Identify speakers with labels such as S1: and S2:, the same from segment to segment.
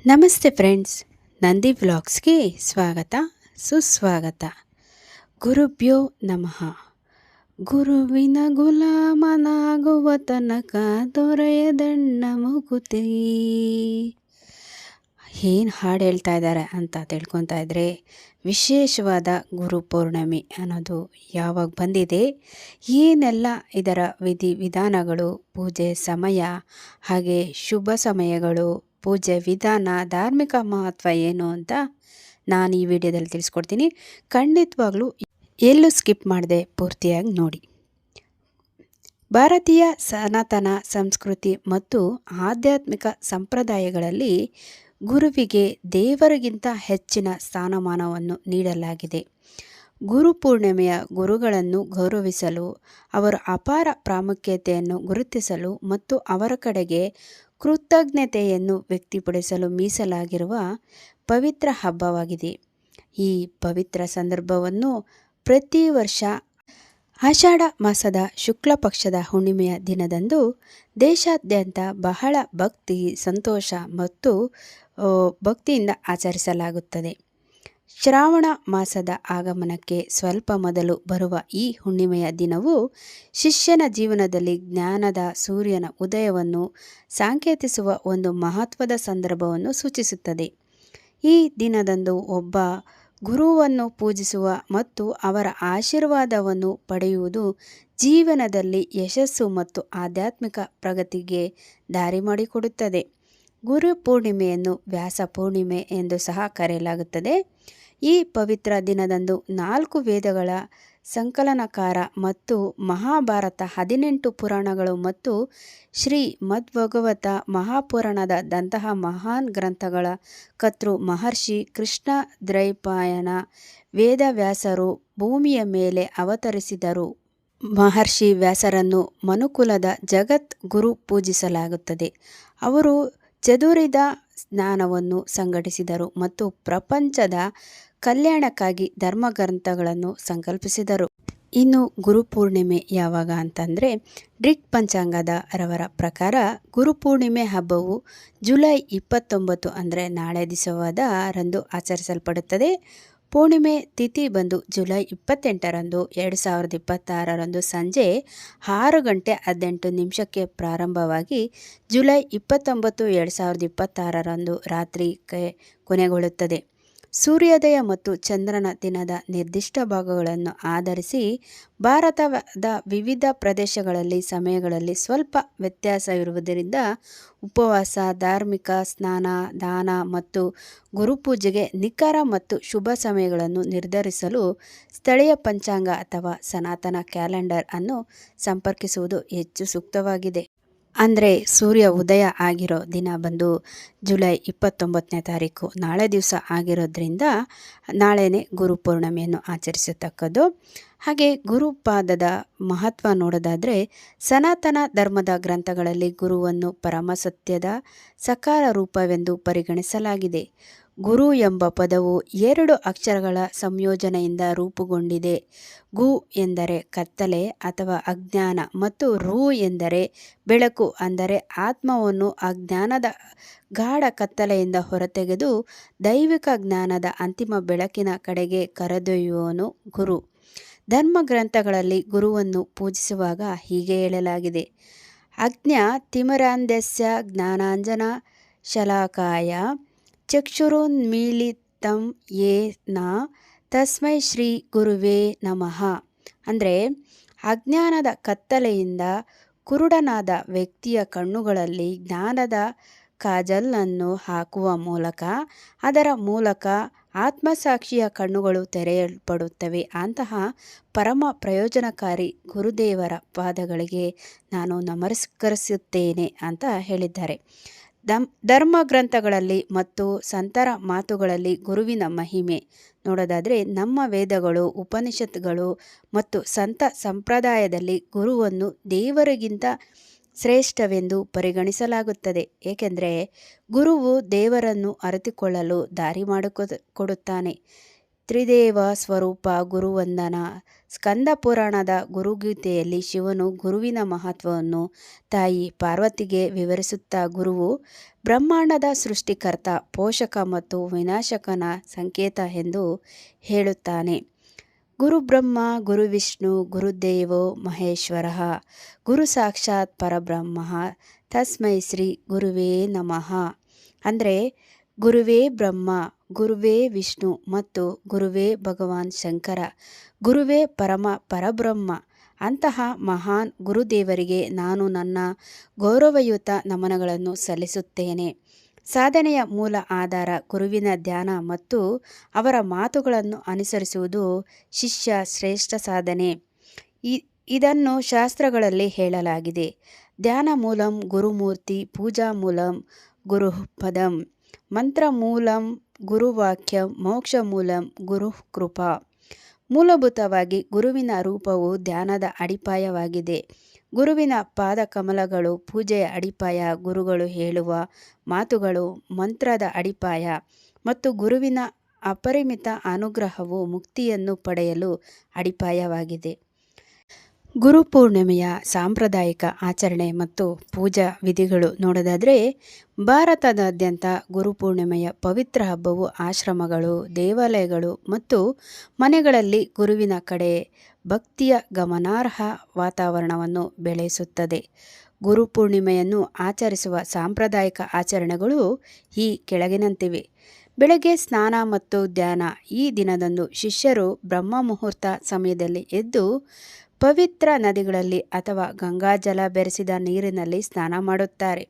S1: ನಮಸ್ತೆ ಫ್ರೆಂಡ್ಸ್, ನಂದಿ ವ್ಲಾಗ್ಸ್ಗೆ ಸ್ವಾಗತ ಸುಸ್ವಾಗತ. ಗುರುಭ್ಯೋ ನಮಃ. ಗುರುವಿನ ಗುಲಾಮನಾಗುವ ತನಕ ದೊರೆಯದಣ್ಣ ಮುಕುತಿ. ಏನು ಹಾಡು ಹೇಳ್ತಾ ಇದ್ದಾರೆ ಅಂತ ತಿಳ್ಕೊತಾ ಇದ್ದರೆ, ವಿಶೇಷವಾದ ಗುರು ಪೌರ್ಣಮಿ ಅನ್ನೋದು ಯಾವಾಗ ಬಂದಿದೆ, ಏನೆಲ್ಲ ಇದರ ವಿಧಿ ವಿಧಾನಗಳು, ಪೂಜೆ ಸಮಯ, ಹಾಗೆ ಶುಭ ಸಮಯಗಳು, ಪೂಜೆ ವಿಧಾನ, ಧಾರ್ಮಿಕ ಮಹತ್ವ ಏನು ಅಂತ ನಾನು ಈ ವಿಡಿಯೋದಲ್ಲಿ ತಿಳಿಸ್ಕೊಡ್ತೀನಿ. ಖಂಡಿತವಾಗ್ಲೂ ಎಲ್ಲೂ ಸ್ಕಿಪ್ ಮಾಡದೆ ಪೂರ್ತಿಯಾಗಿ ನೋಡಿ. ಭಾರತೀಯ ಸನಾತನ ಸಂಸ್ಕೃತಿ ಮತ್ತು ಆಧ್ಯಾತ್ಮಿಕ ಸಂಪ್ರದಾಯಗಳಲ್ಲಿ ಗುರುವಿಗೆ ದೇವರಿಗಿಂತ ಹೆಚ್ಚಿನ ಸ್ಥಾನಮಾನವನ್ನು ನೀಡಲಾಗಿದೆ. ಗುರುಪೂರ್ಣಿಮೆಯ ಗುರುಗಳನ್ನು ಗೌರವಿಸಲು, ಅವರ ಅಪಾರ ಪ್ರಾಮುಖ್ಯತೆಯನ್ನು ಗುರುತಿಸಲು ಮತ್ತು ಅವರ ಕಡೆಗೆ ಕೃತಜ್ಞತೆಯನ್ನು ವ್ಯಕ್ತಪಡಿಸಲು ಮೀಸಲಾಗಿರುವ ಪವಿತ್ರ ಹಬ್ಬವಾಗಿದೆ. ಈ ಪವಿತ್ರ ಸಂದರ್ಭವನ್ನು ಪ್ರತಿ ವರ್ಷ ಆಷಾಢ ಮಾಸದ ಶುಕ್ಲ ಪಕ್ಷದ ಹುಣ್ಣಿಮೆಯ ದಿನದಂದು ದೇಶಾದ್ಯಂತ ಬಹಳ ಭಕ್ತಿ, ಸಂತೋಷ ಮತ್ತು ಭಕ್ತಿಯಿಂದ ಆಚರಿಸಲಾಗುತ್ತದೆ. ಶ್ರಾವಣ ಮಾಸದ ಆಗಮನಕ್ಕೆ ಸ್ವಲ್ಪ ಮೊದಲು ಬರುವ ಈ ಹುಣ್ಣಿಮೆಯ ದಿನವು ಶಿಷ್ಯನ ಜೀವನದಲ್ಲಿ ಜ್ಞಾನದ ಸೂರ್ಯನ ಉದಯವನ್ನು ಸಂಕೇತಿಸುವ ಒಂದು ಮಹತ್ವದ ಸಂದರ್ಭವನ್ನು ಸೂಚಿಸುತ್ತದೆ. ಈ ದಿನದಂದು ಒಬ್ಬ ಗುರುವನ್ನು ಪೂಜಿಸುವ ಮತ್ತು ಅವರ ಆಶೀರ್ವಾದವನ್ನು ಪಡೆಯುವುದು ಜೀವನದಲ್ಲಿ ಯಶಸ್ಸು ಮತ್ತು ಆಧ್ಯಾತ್ಮಿಕ ಪ್ರಗತಿಗೆ ದಾರಿ ಮಾಡಿಕೊಡುತ್ತದೆ. ಗುರು ಪೂರ್ಣಿಮೆಯನ್ನು ವ್ಯಾಸ ಪೂರ್ಣಿಮೆ ಎಂದು ಸಹ ಕರೆಯಲಾಗುತ್ತದೆ. ಈ ಪವಿತ್ರ ದಿನದಂದು 4 ವೇದಗಳ ಸಂಕಲನಕಾರ ಮತ್ತು ಮಹಾಭಾರತ, 18 ಪುರಾಣಗಳು ಮತ್ತು ಶ್ರೀ ಮದ್ಭಗವತ ಮಹಾಪುರಾಣದಂತಹ ಮಹಾನ್ ಗ್ರಂಥಗಳ ಕರ್ತೃ ಮಹರ್ಷಿ ಕೃಷ್ಣ ದ್ವೈಪಾಯನ ವೇದವ್ಯಾಸರು ಭೂಮಿಯ ಮೇಲೆ ಅವತರಿಸಿದರು. ಮಹರ್ಷಿ ವ್ಯಾಸರನ್ನು ಮನುಕುಲದ ಜಗತ್ ಗುರು ಪೂಜಿಸಲಾಗುತ್ತದೆ. ಅವರು ಚದುರಿದ ಜ್ಞಾನವನ್ನು ಸಂಘಟಿಸಿದರು ಮತ್ತು ಪ್ರಪಂಚದ ಕಲ್ಯಾಣಕ್ಕಾಗಿ ಧರ್ಮಗ್ರಂಥಗಳನ್ನು ಸಂಕಲ್ಪಿಸಿದರು. ಇನ್ನು ಗುರುಪೂರ್ಣಿಮೆ ಯಾವಾಗ ಅಂತಂದರೆ, ಡ್ರಿಕ್ ಪಂಚಾಂಗದ ರವರ ಪ್ರಕಾರ ಗುರುಪೂರ್ಣಿಮೆ ಹಬ್ಬವು ಜುಲೈ 29 ಅಂದರೆ ನಾಳೆ ದಿವಸವಾದರಂದು ಆಚರಿಸಲ್ಪಡುತ್ತದೆ. ಪೂರ್ಣಿಮೆ ತಿಥಿ ಬಂದು ಜುಲೈ 28 2026 ಸಂಜೆ 6:18 ಪ್ರಾರಂಭವಾಗಿ ಜುಲೈ 29, 2026 ರಾತ್ರಿ ಕೊನೆಗೊಳ್ಳುತ್ತದೆ. ಸೂರ್ಯೋದಯ ಮತ್ತು ಚಂದ್ರನ ದಿನದ ನಿರ್ದಿಷ್ಟ ಭಾಗಗಳನ್ನು ಆಧರಿಸಿ ಭಾರತದ ವಿವಿಧ ಪ್ರದೇಶಗಳಲ್ಲಿ ಸಮಯಗಳಲ್ಲಿ ಸ್ವಲ್ಪ ವ್ಯತ್ಯಾಸವಿರುವುದರಿಂದ ಉಪವಾಸ, ಧಾರ್ಮಿಕ ಸ್ನಾನ, ದಾನ ಮತ್ತು ಗುರುಪೂಜೆಗೆ ನಿಖರ ಮತ್ತು ಶುಭ ಸಮಯಗಳನ್ನು ನಿರ್ಧರಿಸಲು ಸ್ಥಳೀಯ ಪಂಚಾಂಗ ಅಥವಾ ಸನಾತನ ಕ್ಯಾಲೆಂಡರ್ ಅನ್ನು ಸಂಪರ್ಕಿಸುವುದು ಹೆಚ್ಚು ಸೂಕ್ತವಾಗಿದೆ. ಅಂದರೆ ಸೂರ್ಯ ಉದಯ ಆಗಿರೋ ದಿನ ಬಂದು ಜುಲೈ 29ನೇ ತಾರೀಕು, ನಾಳೆ ದಿವಸ ಆಗಿರೋದ್ರಿಂದ ನಾಳೆನೇ ಗುರುಪೂರ್ಣಿಮೆಯನ್ನು ಆಚರಿಸತಕ್ಕದ್ದು. ಹಾಗೆ ಗುರುಪಾದದ ಮಹತ್ವ ನೋಡೋದಾದರೆ, ಸನಾತನ ಧರ್ಮದ ಗ್ರಂಥಗಳಲ್ಲಿ ಗುರುವನ್ನು ಪರಮಸತ್ಯದ ಸಕಾರ ರೂಪವೆಂದು ಪರಿಗಣಿಸಲಾಗಿದೆ. ಗುರು ಎಂಬ ಪದವು 2 ಅಕ್ಷರಗಳ ಸಂಯೋಜನೆಯಿಂದ ರೂಪುಗೊಂಡಿದೆ. ಗು ಎಂದರೆ ಕತ್ತಲೆ ಅಥವಾ ಅಜ್ಞಾನ ಮತ್ತು ರು ಎಂದರೆ ಬೆಳಕು, ಅಂದರೆ ಆತ್ಮವನ್ನು ಅಜ್ಞಾನದ ಗಾಢ ಕತ್ತಲೆಯಿಂದ ಹೊರತೆಗೆದು ದೈವಿಕ ಜ್ಞಾನದ ಅಂತಿಮ ಬೆಳಕಿನ ಕಡೆಗೆ ಕರೆದೊಯ್ಯುವವನು ಗುರು. ಧರ್ಮಗ್ರಂಥಗಳಲ್ಲಿ ಗುರುವನ್ನು ಪೂಜಿಸುವಾಗ ಹೀಗೆ ಹೇಳಲಾಗಿದೆ: ಅಜ್ಞಾ ತಿಮಿರಾಂಧಸ್ಯ ಜ್ಞಾನಾಂಜನ ಶಲಾಕಾಯ ಚಕ್ಷುರುನ್ಮೀಲಿತಂ ಯೇನ ತಸ್ಮೈ ಶ್ರೀ ಗುರುವೇ ನಮಃ. ಅಂದರೆ ಅಜ್ಞಾನದ ಕತ್ತಲೆಯಿಂದ ಕುರುಡನಾದ ವ್ಯಕ್ತಿಯ ಕಣ್ಣುಗಳಲ್ಲಿ ಜ್ಞಾನದ ಕಾಜಲನ್ನು ಹಾಕುವ ಮೂಲಕ ಅದರ ಮೂಲಕ ಆತ್ಮಸಾಕ್ಷಿಯ ಕಣ್ಣುಗಳು ತೆರೆಯಲ್ಪಡುತ್ತವೆ. ಅಂತಹ ಪರಮ ಪ್ರಯೋಜನಕಾರಿ ಗುರುದೇವರ ಪಾದಗಳಿಗೆ ನಾನು ನಮಸ್ಕರಿಸುತ್ತೇನೆ ಅಂತ ಹೇಳಿದ್ದಾರೆ. ಧರ್ಮ ಗ್ರಂಥಗಳಲ್ಲಿ ಮತ್ತು ಸಂತರ ಮಾತುಗಳಲ್ಲಿ ಗುರುವಿನ ಮಹಿಮೆ ನೋಡೋದಾದರೆ, ನಮ್ಮ ವೇದಗಳು, ಉಪನಿಷತ್ತುಗಳು ಮತ್ತು ಸಂತ ಸಂಪ್ರದಾಯದಲ್ಲಿ ಗುರುವನ್ನು ದೇವರಿಗಿಂತ ಶ್ರೇಷ್ಠವೆಂದು ಪರಿಗಣಿಸಲಾಗುತ್ತದೆ. ಏಕೆಂದರೆ ಗುರುವು ದೇವರನ್ನು ಅರಿತುಕೊಳ್ಳಲು ದಾರಿ ಮಾಡಿಕೊಡುತ್ತಾನೆ. ತ್ರಿದೇವ ಸ್ವರೂಪ ಗುರುವಂದನ. ಸ್ಕಂದ ಪುರಾಣದ ಗುರುಗೀತೆಯಲ್ಲಿ ಶಿವನು ಗುರುವಿನ ಮಹತ್ವವನ್ನು ತಾಯಿ ಪಾರ್ವತಿಗೆ ವಿವರಿಸುತ್ತಾ ಗುರುವು ಬ್ರಹ್ಮಾಂಡದ ಸೃಷ್ಟಿಕರ್ತ, ಪೋಷಕ ಮತ್ತು ವಿನಾಶಕನ ಸಂಕೇತ ಎಂದು ಹೇಳುತ್ತಾನೆ. ಗುರು ಬ್ರಹ್ಮ ಗುರು ವಿಷ್ಣು ಗುರುದೇವೋ ಮಹೇಶ್ವರ ಗುರು ಸಾಕ್ಷಾತ್ ಪರಬ್ರಹ್ಮ ತಸ್ಮೈ ಶ್ರೀ ಗುರುವೇ ನಮಃ. ಅಂದರೆ ಗುರುವೇ ಬ್ರಹ್ಮ, ಗುರುವೇ ವಿಷ್ಣು ಮತ್ತು ಗುರುವೇ ಭಗವಾನ್ ಶಂಕರ, ಗುರುವೇ ಪರಬ್ರಹ್ಮ. ಅಂತಹ ಮಹಾನ್ ಗುರುದೇವರಿಗೆ ನಾನು ನನ್ನ ಗೌರವಯುತ ನಮನಗಳನ್ನು ಸಲ್ಲಿಸುತ್ತೇನೆ. ಸಾಧನೆಯ ಮೂಲ ಆಧಾರ ಗುರುವಿನ ಧ್ಯಾನ ಮತ್ತು ಅವರ ಮಾತುಗಳನ್ನು ಅನುಸರಿಸುವುದು ಶಿಷ್ಯ ಶ್ರೇಷ್ಠ ಸಾಧನೆ. ಇದನ್ನು ಶಾಸ್ತ್ರಗಳಲ್ಲಿ ಹೇಳಲಾಗಿದೆ. ಧ್ಯಾನ ಮೂಲಂ ಗುರುಮೂರ್ತಿ, ಪೂಜಾ ಮೂಲಂ ಗುರುಪದಂ, ಮಂತ್ರ ಮೂಲಂ ಗುರುವಾಕ್ಯಂ, ಮೋಕ್ಷ ಮೂಲಂ ಗುರು ಕೃಪಾ. ಮೂಲಭೂತವಾಗಿ ಗುರುವಿನ ರೂಪವು ಧ್ಯಾನದ ಅಡಿಪಾಯವಾಗಿದೆ. ಗುರುವಿನ ಪಾದಕಮಲಗಳು ಪೂಜೆಯ ಅಡಿಪಾಯ, ಗುರುಗಳು ಹೇಳುವ ಮಾತುಗಳು ಮಂತ್ರದ ಅಡಿಪಾಯ ಮತ್ತು ಗುರುವಿನ ಅಪರಿಮಿತ ಅನುಗ್ರಹವು ಮುಕ್ತಿಯನ್ನು ಪಡೆಯಲು ಅಡಿಪಾಯವಾಗಿದೆ. ಗುರುಪೂರ್ಣಿಮೆಯ ಸಾಂಪ್ರದಾಯಿಕ ಆಚರಣೆ ಮತ್ತು ಪೂಜಾ ವಿಧಿಗಳು ನೋಡೋದಾದರೆ, ಭಾರತದಾದ್ಯಂತ ಗುರುಪೂರ್ಣಿಮೆಯ ಪವಿತ್ರ ಹಬ್ಬವು ಆಶ್ರಮಗಳು, ದೇವಾಲಯಗಳು ಮತ್ತು ಮನೆಗಳಲ್ಲಿ ಗುರುವಿನ ಕಡೆ ಭಕ್ತಿಯ ಗಮನಾರ್ಹ ವಾತಾವರಣವನ್ನು ಬೆಳೆಸುತ್ತದೆ. ಗುರುಪೂರ್ಣಿಮೆಯನ್ನು ಆಚರಿಸುವ ಸಾಂಪ್ರದಾಯಿಕ ಆಚರಣೆಗಳು ಈ ಕೆಳಗಿನಂತಿವೆ. ಬೆಳಗ್ಗೆ ಸ್ನಾನ ಮತ್ತು ಧ್ಯಾನ. ಈ ದಿನದಂದು ಶಿಷ್ಯರು ಬ್ರಹ್ಮ ಮುಹೂರ್ತ ಸಮಯದಲ್ಲಿ ಎದ್ದು ಪವಿತ್ರ ನದಿಗಳಲ್ಲಿ ಅಥವಾ ಗಂಗಾಜಲ ಬೆರೆಸಿದ ನೀರಿನಲ್ಲಿ ಸ್ನಾನ ಮಾಡುತ್ತಾರೆ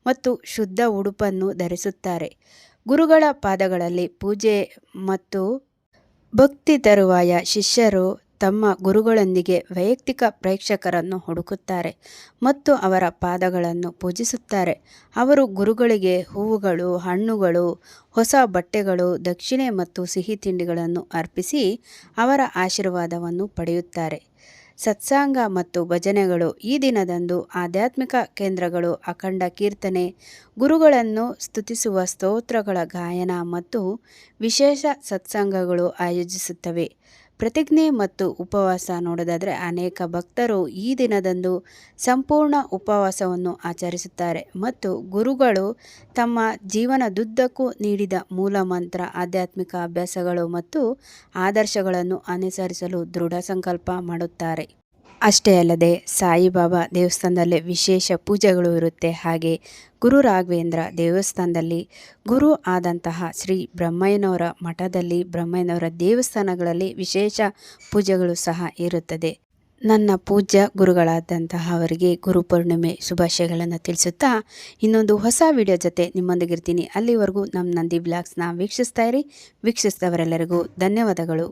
S1: ಮತ್ತು ಶುದ್ಧ ಉಡುಪನ್ನು ಧರಿಸುತ್ತಾರೆ. ಗುರುಗಳ ಪಾದಗಳಲ್ಲಿ ಪೂಜೆ ಮತ್ತು ಭಕ್ತಿ ತರುವಾಯ ಶಿಷ್ಯರು ತಮ್ಮ ಗುರುಗಳೊಂದಿಗೆ ವೈಯಕ್ತಿಕ ಪ್ರೇಕ್ಷಕರನ್ನು ಹುಡುಕುತ್ತಾರೆ ಮತ್ತು ಅವರ ಪಾದಗಳನ್ನು ಪೂಜಿಸುತ್ತಾರೆ. ಅವರು ಗುರುಗಳಿಗೆ ಹೂವುಗಳು, ಹಣ್ಣುಗಳು, ಹೊಸ ಬಟ್ಟೆಗಳು, ದಕ್ಷಿಣೆ ಮತ್ತು ಸಿಹಿ ತಿಂಡಿಗಳನ್ನು ಅರ್ಪಿಸಿ ಅವರ ಆಶೀರ್ವಾದವನ್ನು ಪಡೆಯುತ್ತಾರೆ. ಸತ್ಸಂಗ ಮತ್ತು ಭಜನೆಗಳು. ಈ ದಿನದಂದು ಆಧ್ಯಾತ್ಮಿಕ ಕೇಂದ್ರಗಳು ಅಖಂಡ ಕೀರ್ತನೆ, ಗುರುಗಳನ್ನು ಸ್ತುತಿಸುವ ಸ್ತೋತ್ರಗಳ ಗಾಯನ ಮತ್ತು ವಿಶೇಷ ಸತ್ಸಂಗಗಳು ಆಯೋಜಿಸುತ್ತವೆ. ಪ್ರತಿಜ್ಞೆ ಮತ್ತು ಉಪವಾಸ ನೋಡೋದಾದರೆ, ಅನೇಕ ಭಕ್ತರು ಈ ದಿನದಂದು ಸಂಪೂರ್ಣ ಉಪವಾಸವನ್ನು ಆಚರಿಸುತ್ತಾರೆ ಮತ್ತು ಗುರುಗಳು ತಮ್ಮ ಜೀವನದುದ್ದಕ್ಕೂ ನೀಡಿದ ಮೂಲಮಂತ್ರ, ಆಧ್ಯಾತ್ಮಿಕ ಅಭ್ಯಾಸಗಳು ಮತ್ತು ಆದರ್ಶಗಳನ್ನು ಅನುಸರಿಸಲು ದೃಢ ಸಂಕಲ್ಪ ಮಾಡುತ್ತಾರೆ. ಅಷ್ಟೇ ಅಲ್ಲದೆ ಸಾಯಿಬಾಬಾ ದೇವಸ್ಥಾನದಲ್ಲಿ ವಿಶೇಷ ಪೂಜೆಗಳು ಇರುತ್ತೆ. ಹಾಗೆ ಗುರು ರಾಘವೇಂದ್ರ ದೇವಸ್ಥಾನದಲ್ಲಿ, ಗುರು ಆದಂತಹ ಶ್ರೀ ಬ್ರಹ್ಮಯ್ಯನವರ ಮಠದಲ್ಲಿ, ಬ್ರಹ್ಮಯ್ಯನವರ ದೇವಸ್ಥಾನಗಳಲ್ಲಿ ವಿಶೇಷ ಪೂಜೆಗಳು ಸಹ ಇರುತ್ತದೆ. ನನ್ನ ಪೂಜ್ಯ ಗುರುಗಳಾದಂತಹ ಅವರಿಗೆ ಗುರುಪೂರ್ಣಿಮೆ ಶುಭಾಶಯಗಳನ್ನು ತಿಳಿಸುತ್ತಾ ಇನ್ನೊಂದು ಹೊಸ ವಿಡಿಯೋ ಜೊತೆ ನಿಮ್ಮೊಂದಿಗಿರ್ತೀನಿ. ಅಲ್ಲಿವರೆಗೂ ನಮ್ಮ ನಂದಿ ಬ್ಲಾಗ್ಸ್ನ ವೀಕ್ಷಿಸ್ತಾ ಇರಿ. ವೀಕ್ಷಿಸಿದವರೆಲ್ಲರಿಗೂ ಧನ್ಯವಾದಗಳು.